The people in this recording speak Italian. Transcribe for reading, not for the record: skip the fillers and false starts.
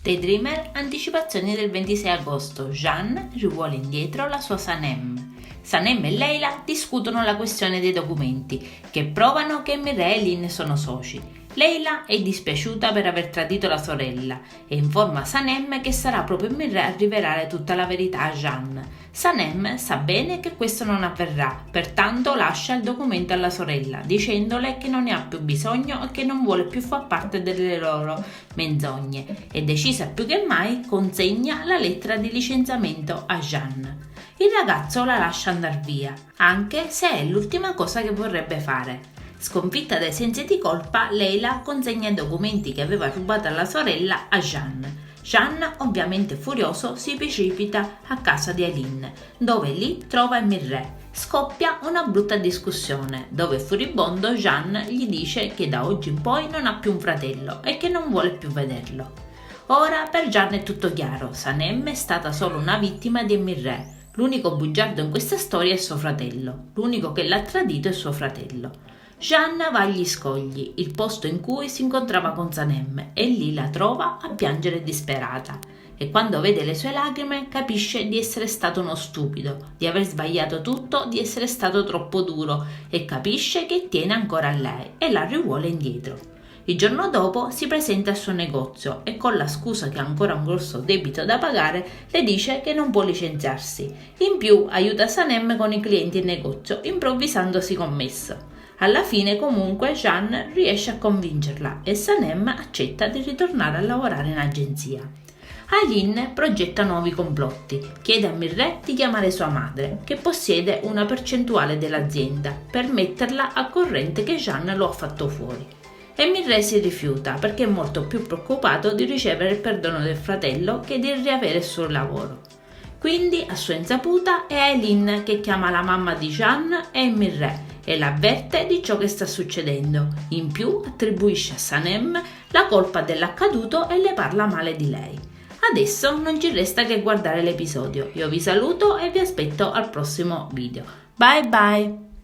Daydreamer, anticipazioni del 26 agosto. Jeanne rivuole indietro la sua Sanem. Sanem e Leila discutono la questione dei documenti, che provano che Mirre e Lynn sono soci. Leila è dispiaciuta per aver tradito la sorella e informa Sanem che sarà proprio Mirre a rivelare tutta la verità a Jeanne. Sanem sa bene che questo non avverrà, pertanto lascia il documento alla sorella, dicendole che non ne ha più bisogno e che non vuole più far parte delle loro menzogne, e decisa più che mai consegna la lettera di licenziamento a Jeanne. Il ragazzo la lascia andare via, anche se è l'ultima cosa che vorrebbe fare. Sconfitta dai sensi di colpa, Leila consegna i documenti che aveva rubato alla sorella a Jeanne. Jeanne, ovviamente furioso, si precipita a casa di Aileen, dove lì trova Mirre. Scoppia una brutta discussione, dove furibondo Jeanne gli dice che da oggi in poi non ha più un fratello e che non vuole più vederlo. Ora per Jeanne è tutto chiaro, Sanem è stata solo una vittima di Mirre. L'unico bugiardo in questa storia è suo fratello, l'unico che l'ha tradito è suo fratello. Jeanne va agli scogli, il posto in cui si incontrava con Sanem, e lì la trova a piangere disperata. E quando vede le sue lacrime capisce di essere stato uno stupido, di aver sbagliato tutto, di essere stato troppo duro, e capisce che tiene ancora a lei e la rivuole indietro. Il giorno dopo si presenta al suo negozio e con la scusa che ha ancora un grosso debito da pagare le dice che non può licenziarsi. In più aiuta Sanem con i clienti in negozio improvvisandosi commesso. Alla fine comunque Jeanne riesce a convincerla e Sanem accetta di ritornare a lavorare in agenzia. Aileen progetta nuovi complotti, chiede a Mirre di chiamare sua madre, che possiede una percentuale dell'azienda, per metterla al corrente che Jeanne lo ha fatto fuori. E Mirre si rifiuta perché è molto più preoccupato di ricevere il perdono del fratello che di riavere il suo lavoro. Quindi, a sua insaputa, è Aileen che chiama la mamma di Jeanne e Mirre e l'avverte di ciò che sta succedendo. In più attribuisce a Sanem la colpa dell'accaduto e le parla male di lei. Adesso non ci resta che guardare l'episodio. Io vi saluto e vi aspetto al prossimo video. Bye bye!